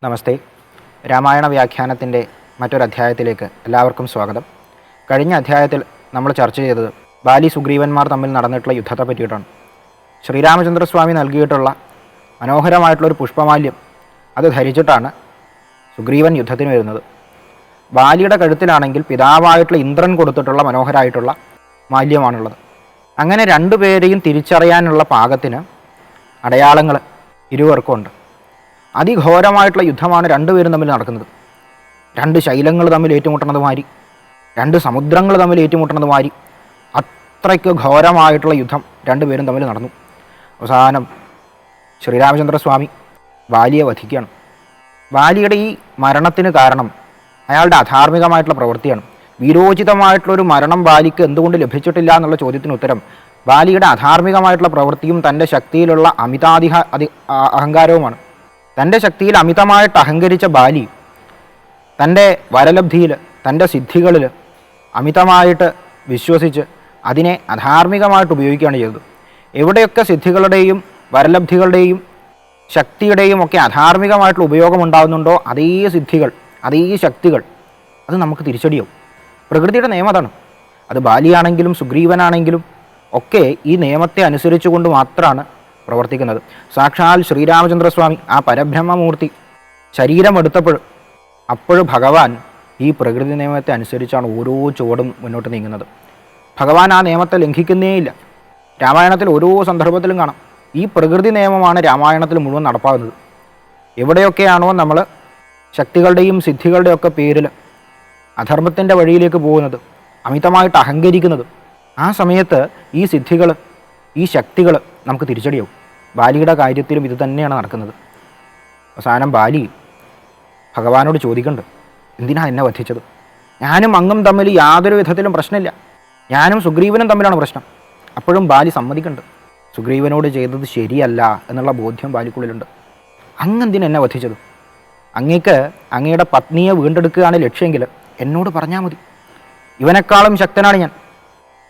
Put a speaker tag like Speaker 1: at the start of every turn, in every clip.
Speaker 1: നമസ്തേ. രാമായണ വ്യാഖ്യാനത്തിൻ്റെ മറ്റൊരധ്യായത്തിലേക്ക് എല്ലാവർക്കും സ്വാഗതം. കഴിഞ്ഞ അധ്യായത്തിൽ നമ്മൾ ചർച്ച ചെയ്തത് ബാലി സുഗ്രീവന്മാർ തമ്മിൽ നടന്നിട്ടുള്ള യുദ്ധത്തെ പറ്റിയിട്ടാണ്. ശ്രീരാമചന്ദ്രസ്വാമി നൽകിയിട്ടുള്ള മനോഹരമായിട്ടുള്ളൊരു പുഷ്പമാല്യം അത് ധരിച്ചിട്ടാണ് സുഗ്രീവൻ യുദ്ധത്തിന് വരുന്നത്. ബാലിയുടെ കഴുത്തിലാണെങ്കിൽ പിതാവായിട്ടുള്ള ഇന്ദ്രൻ കൊടുത്തിട്ടുള്ള മനോഹരമായിട്ടുള്ള മാല്യമാണുള്ളത്. അങ്ങനെ രണ്ടുപേരെയും തിരിച്ചറിയാനുള്ള പാകത്തിന് അടയാളങ്ങൾ ഇരുവർക്കുമുണ്ട്. അതിഘോരമായിട്ടുള്ള യുദ്ധമാണ് രണ്ടുപേരും തമ്മിൽ നടക്കുന്നത്. രണ്ട് ശൈലങ്ങൾ തമ്മിൽ ഏറ്റുമുട്ടുന്നതുമാതിരി, രണ്ട് സമുദ്രങ്ങൾ തമ്മിൽ ഏറ്റുമുട്ടുന്നതുമാതിരി അത്രയ്ക്ക് ഘോരമായിട്ടുള്ള യുദ്ധം രണ്ടുപേരും തമ്മിൽ നടന്നു. അവസാനം ശ്രീരാമചന്ദ്രസ്വാമി ബാലിയെ വധിക്കുകയാണ്. ബാലിയുടെ ഈ മരണത്തിന് കാരണം അയാളുടെ അധാർമികമായിട്ടുള്ള പ്രവൃത്തിയാണ്. വീരോചിതമായിട്ടുള്ളൊരു മരണം ബാലിക്ക് എന്തുകൊണ്ട് ലഭിച്ചിട്ടില്ല എന്നുള്ള ചോദ്യത്തിന് ഉത്തരം ബാലിയുടെ അധാർമികമായിട്ടുള്ള പ്രവൃത്തിയും തൻ്റെ ശക്തിയിലുള്ള അഹങ്കാരവുമാണ്. തൻ്റെ ശക്തിയിൽ അമിതമായിട്ട് അഹങ്കരിച്ച ബാലി തൻ്റെ വരലബ്ധിയിൽ, തൻ്റെ സിദ്ധികളിൽ അമിതമായിട്ട് വിശ്വസിച്ച് അതിനെ അധാർമികമായിട്ട് ഉപയോഗിക്കുകയാണ് ചെയ്തത്. എവിടെയൊക്കെ സിദ്ധികളുടെയും വരലബ്ധികളുടെയും ശക്തിയുടെയും ഒക്കെ അധാർമികമായിട്ടുള്ള ഉപയോഗം ഉണ്ടാകുന്നുണ്ടോ അതേ സിദ്ധികൾ, അതേ ശക്തികൾ അത് നമുക്ക് തിരിച്ചടിയാവും. പ്രകൃതിയുടെ നിയമം അതാണ്. അത് ബാലിയാണെങ്കിലും സുഗ്രീവനാണെങ്കിലും ഒക്കെ ഈ നിയമത്തെ അനുസരിച്ചുകൊണ്ട് മാത്രമാണ് പ്രവർത്തിക്കുന്നത്. സാക്ഷാൽ ശ്രീരാമചന്ദ്രസ്വാമി ആ പരബ്രഹ്മമൂർത്തി ശരീരമെടുത്തപ്പോൾ ഭഗവാൻ ഈ പ്രകൃതി നിയമത്തെ അനുസരിച്ചാണ് ഓരോ ചുവടും മുന്നോട്ട് നീങ്ങുന്നത്. ഭഗവാൻ ആ നിയമത്തെ ലംഘിക്കുന്നേയില്ല. രാമായണത്തിൽ ഓരോ സന്ദർഭത്തിലും കാണാം ഈ പ്രകൃതി നിയമമാണ് രാമായണത്തിൽ മുഴുവൻ നടപ്പാകുന്നത്. എവിടെയൊക്കെയാണോ നമ്മൾ ശക്തികളുടെയും സിദ്ധികളുടെയൊക്കെ പേരിൽ അധർമ്മത്തിൻ്റെ വഴിയിലേക്ക് പോകുന്നത്, അമിതമായിട്ട് അഹങ്കരിക്കുന്നത്, ആ സമയത്ത് ഈ സിദ്ധികൾ, ഈ ശക്തികൾ നമുക്ക് തിരിച്ചടിയാവും. ബാലിയുടെ കാര്യത്തിലും ഇത് തന്നെയാണ് നടക്കുന്നത്. അവസാനം ബാലി ഭഗവാനോട് ചോദിക്കുന്നുണ്ട്, എന്തിനാ എന്നെ വധിച്ചത്? ഞാനും അങ്ങും തമ്മിൽ യാതൊരു വിധത്തിലും പ്രശ്നമില്ല, ഞാനും സുഗ്രീവനും തമ്മിലാണ് പ്രശ്നം. അപ്പോഴും ബാലി സമ്മതിക്കുന്നുണ്ട്, സുഗ്രീവനോട് ചെയ്തത് ശരിയല്ല എന്നുള്ള ബോധ്യം ബാലിക്കുള്ളിലുണ്ട്. അങ്ങെന്തിനാ എന്നെ വധിച്ചത്? അങ്ങേക്ക് അങ്ങയുടെ പത്നിയെ വീണ്ടെടുക്കുകയാണ് ലക്ഷ്യമെങ്കിൽ എന്നോട് പറഞ്ഞാൽ മതി. ഇവനേക്കാളും ശക്തനാണ് ഞാൻ.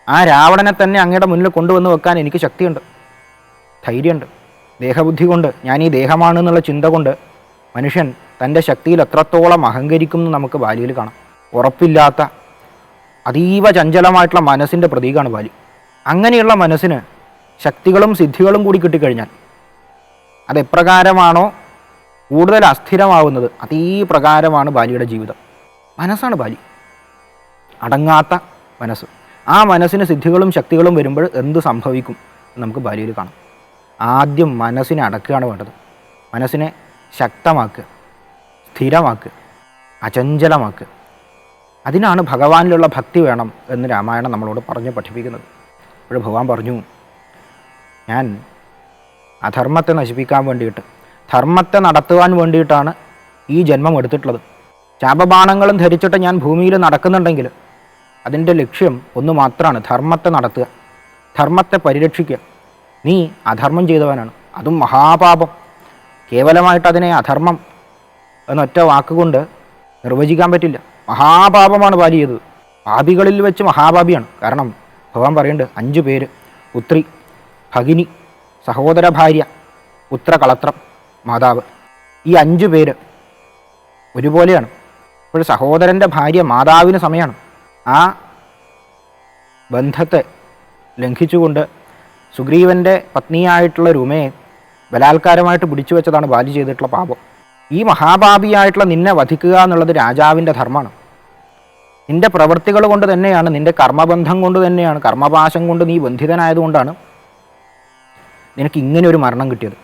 Speaker 1: ആ രാവണനെ തന്നെ അങ്ങയുടെ മുന്നിൽ കൊണ്ടുവന്ന് വെക്കാൻ എനിക്ക് ശക്തിയുണ്ട്, ധൈര്യമുണ്ട്. ദേഹബുദ്ധി കൊണ്ട്, ഞാൻ ഈ ദേഹമാണെന്നുള്ള ചിന്ത കൊണ്ട് മനുഷ്യൻ തൻ്റെ ശക്തിയിൽ എത്രത്തോളം അഹങ്കരിക്കുമെന്ന് നമുക്ക് ബാലിയിൽ കാണാം. ഉറപ്പില്ലാത്ത അതീവ ചഞ്ചലമായിട്ടുള്ള മനസ്സിൻ്റെ പ്രതീകമാണ് ബാലി. അങ്ങനെയുള്ള മനസ്സിന് ശക്തികളും സിദ്ധികളും കൂടി കിട്ടിക്കഴിഞ്ഞാൽ അതെപ്രകാരമാണോ കൂടുതൽ അസ്ഥിരമാവുന്നത് അതേ പ്രകാരമാണ് ബാലിയുടെ ജീവിതം. മനസ്സാണ് ബാലി, അടങ്ങാത്ത മനസ്സ്. ആ മനസ്സിന് സിദ്ധികളും ശക്തികളും വരുമ്പോൾ എന്ത് സംഭവിക്കും നമുക്ക് ബാലിയിൽ കാണാം. ആദ്യം മനസ്സിനെ അടക്കുകയാണ് വേണ്ടത്. മനസ്സിനെ ശക്തമാക്കുക, സ്ഥിരമാക്കുക, അചഞ്ചലമാക്കുക. അതിനാണ് ഭഗവാനിലുള്ള ഭക്തി വേണം എന്ന് രാമായണം നമ്മളോട് പറഞ്ഞ് പഠിപ്പിക്കുന്നത്. അപ്പോൾ ഭഗവാൻ പറഞ്ഞു, ഞാൻ അധർമ്മത്തെ നശിപ്പിക്കാൻ വേണ്ടിയിട്ട്, ധർമ്മത്തെ നടത്തുവാൻ വേണ്ടിയിട്ടാണ് ഈ ജന്മം എടുത്തിട്ടുള്ളത്. ശാപബാണങ്ങളും ധരിച്ചിട്ട് ഞാൻ ഭൂമിയിൽ നടക്കുന്നുണ്ടെങ്കിൽ അതിൻ്റെ ലക്ഷ്യം ഒന്ന് മാത്രമാണ്, ധർമ്മത്തെ നടത്തുക, ധർമ്മത്തെ പരിരക്ഷിക്കുക. നീ അധർമ്മം ചെയ്തവനാണ്, അതും മഹാപാപം. കേവലമായിട്ട് അതിനെ അധർമ്മം എന്നൊറ്റ വാക്കുകൊണ്ട് നിർവചിക്കാൻ പറ്റില്ല. മഹാപാപമാണ് ബാലി ചെയ്തത്. പാപികളിൽ വെച്ച് മഹാപാപിയാണ്. കാരണം ഭഗവാൻ പറയുന്നുണ്ട്, 5 പേര്: പുത്രി, ഭഗിനി, സഹോദര ഭാര്യ, പുത്രകളത്രം, മാതാവ്. ഈ 5 പേര് ഒരുപോലെയാണ്. ഇപ്പോൾ സഹോദരൻ്റെ ഭാര്യ മാതാവിന് സമയമാണ്. ആ ബന്ധത്തെ ലംഘിച്ചുകൊണ്ട് സുഗ്രീവൻ്റെ പത്നിയായിട്ടുള്ള രുമയെ ബലാത്കാരമായിട്ട് പിടിച്ചു വെച്ചതാണ് ബാലി ചെയ്തിട്ടുള്ള പാപം. ഈ മഹാപാപിയായിട്ടുള്ള നിന്നെ വധിക്കുക എന്നുള്ളത് രാജാവിൻ്റെ ധർമ്മമാണ്. നിൻ്റെ പ്രവൃത്തികൾ കൊണ്ട് തന്നെയാണ്, നിൻ്റെ കർമ്മബന്ധം കൊണ്ട് തന്നെയാണ്, കർമ്മപാശം കൊണ്ട് നീ ബന്ധിതനായതുകൊണ്ടാണ് നിനക്ക് ഇങ്ങനെ ഒരു മരണം കിട്ടിയത്.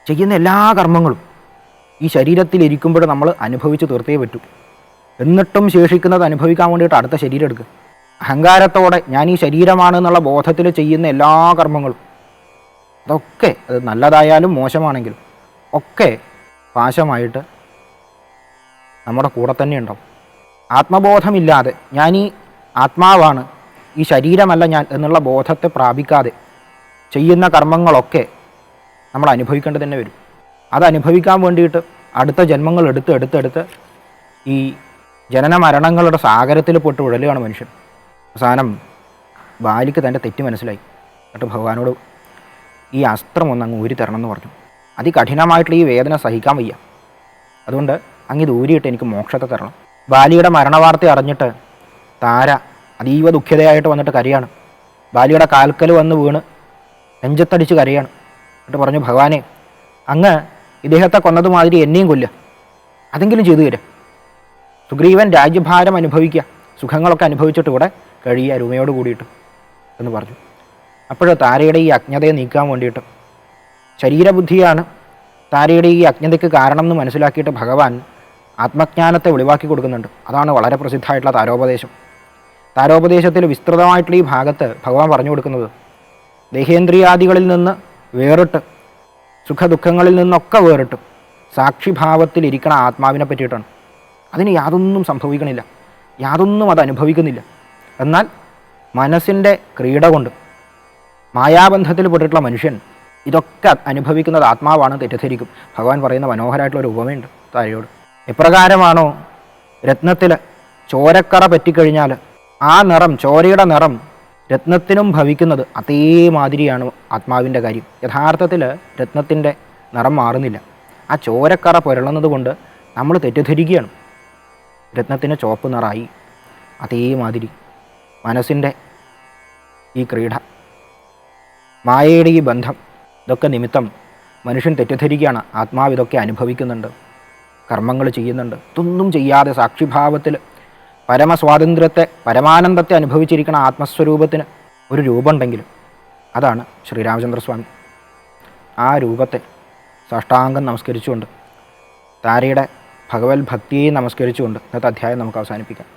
Speaker 1: ചെയ്യുന്ന എല്ലാ കർമ്മങ്ങളും ഈ ശരീരത്തിലിരിക്കുമ്പോൾ നമ്മൾ അനുഭവിച്ച് തീർത്തേ പറ്റൂ. എന്നിട്ടും ശേഷിക്കുന്നത് അനുഭവിക്കാൻ വേണ്ടിയിട്ട് അടുത്ത ശരീരം എടുക്കുക. അഹങ്കാരത്തോടെ ഞാൻ ഈ ശരീരമാണ് എന്നുള്ള ബോധത്തിൽ ചെയ്യുന്ന എല്ലാ കർമ്മങ്ങളും, അതൊക്കെ അത് നല്ലതായാലും മോശമാണെങ്കിലും ഒക്കെ പാശമായിട്ട് നമ്മുടെ കൂടെ തന്നെ ഉണ്ടാവും. ആത്മബോധമില്ലാതെ ഞാൻ ഈ ആത്മാവാണ്, ഈ ശരീരമല്ല ഞാൻ എന്നുള്ള ബോധത്തെ പ്രാപിക്കാതെ ചെയ്യുന്ന കർമ്മങ്ങളൊക്കെ നമ്മൾ അനുഭവിക്കേണ്ടത് തന്നെ വരും. അത് അനുഭവിക്കാൻ വേണ്ടിയിട്ട് അടുത്ത ജന്മങ്ങൾ എടുത്ത് ഈ ജനന മരണങ്ങളുടെ സാഗരത്തിൽ പൊട്ട് ഉഴലുകയാണ് മനുഷ്യൻ. അവസാനം ബാലിക്ക് തൻ്റെ തെറ്റ് മനസ്സിലായി. എന്നിട്ട് ഭഗവാനോട് ഈ അസ്ത്രം ഒന്ന് അങ്ങ് ഊരി തരണം എന്ന് പറഞ്ഞു. അതികഠിനമായിട്ടുള്ള ഈ വേദന സഹിക്കാൻ വയ്യ, അതുകൊണ്ട് അങ്ങിത് ഊരിയിട്ട് എനിക്ക് മോക്ഷത്തെ തരണം. ബാലിയുടെ മരണവാർത്ത അറിഞ്ഞിട്ട് താര അതീവ ദുഃഖിതയായിട്ട് വന്നിട്ട് കരയാണ്. ബാലിയുടെ കാൽക്കൽ വന്ന് വീണ് നെഞ്ചത്തടിച്ച് കരയാണ്. എന്നിട്ട് പറഞ്ഞു, ഭഗവാനെ, അങ്ങ് ഇദ്ദേഹത്തെ കൊന്നതുമാതിരി എന്നെയും കൊല്ലുക, അതെങ്കിലും ചെയ്തു തരാം. സുഗ്രീവൻ രാജ്യഭാരം അനുഭവിക്കുക, സുഖങ്ങളൊക്കെ അനുഭവിച്ചിട്ട് ഇവിടെ കഴിയുക രൂമയോട് കൂടിയിട്ട് എന്ന് പറഞ്ഞു. അപ്പോൾ താരയുടെ ഈ അജ്ഞതയെ നീക്കാൻ വേണ്ടിയിട്ട്, ശരീരബുദ്ധിയാണ് താരയുടെ ഈ അജ്ഞതയ്ക്ക് കാരണം എന്ന് മനസ്സിലാക്കിയിട്ട് ഭഗവാൻ ആത്മജ്ഞാനത്തെ വെളിവാക്കി കൊടുക്കുന്നുണ്ട്. അതാണ് വളരെ പ്രസിദ്ധമായിട്ടുള്ള താരോപദേശം. താരോപദേശത്തിൽ വിസ്തൃതമായിട്ടുള്ള ഈ ഭാഗത്ത് ഭഗവാൻ പറഞ്ഞു കൊടുക്കുന്നത് ദേഹേന്ദ്രിയാദികളിൽ നിന്ന് വേറിട്ട്, സുഖദുഃഖങ്ങളിൽ നിന്നൊക്കെ വേറിട്ട് സാക്ഷിഭാവത്തിലിരിക്കണ ആത്മാവിനെ പറ്റിയിട്ടാണ്. അതിന് യാതൊന്നും സംഭവിക്കണില്ല, യാതൊന്നും അത് അനുഭവിക്കുന്നില്ല. എന്നാൽ മനസ്സിൻ്റെ ക്രീഡ കൊണ്ട് മായാബന്ധത്തിൽ പെട്ടിട്ടുള്ള മനുഷ്യൻ ഇതൊക്കെ അനുഭവിക്കുന്നത് ആത്മാവാണ് തെറ്റിദ്ധരിക്കും. ഭഗവാൻ പറയുന്ന മനോഹരമായിട്ടുള്ളൊരു ഉപമയുണ്ട് താരയോട്. എപ്രകാരമാണോ രത്നത്തിൽ ചോരക്കറ പറ്റിക്കഴിഞ്ഞാൽ ആ നിറം, ചോരയുടെ നിറം രത്നത്തിനും ഭവിക്കുന്നത്, അതേമാതിരിയാണ് ആത്മാവിൻ്റെ കാര്യം. യഥാർത്ഥത്തിൽ രത്നത്തിൻ്റെ നിറം മാറുന്നില്ല. ആ ചോരക്കറ പുരളുന്നത് കൊണ്ട് നമ്മൾ തെറ്റിദ്ധരിക്കുകയാണ് രത്നത്തിന് ചുവപ്പ് നിറായി. അതേമാതിരി മനസ്സിൻ്റെ ഈ ക്രീഡ, മായയുടെ ഈ ബന്ധം, ഇതൊക്കെ നിമിത്തം മനുഷ്യൻ തെറ്റിദ്ധരിക്കുകയാണ് ആത്മാവ് ഇതൊക്കെ അനുഭവിക്കുന്നുണ്ട്, കർമ്മങ്ങൾ ചെയ്യുന്നുണ്ട്. ഇതൊന്നും ചെയ്യാതെ സാക്ഷിഭാവത്തിൽ പരമസ്വാതന്ത്ര്യത്തെ, പരമാനന്ദത്തെ അനുഭവിച്ചിരിക്കുന്ന ആത്മസ്വരൂപത്തിന് ഒരു രൂപമുണ്ടെങ്കിലും അതാണ് ശ്രീരാമചന്ദ്രസ്വാമി. ആ രൂപത്തെ സാഷ്ടാംഗം നമസ്കരിച്ചുകൊണ്ട്, താരയുടെ ഭഗവത് ഭക്തിയെ നമസ്കരിച്ചുകൊണ്ട് ഇന്നത്തെ അധ്യായം നമുക്ക് അവസാനിപ്പിക്കാം.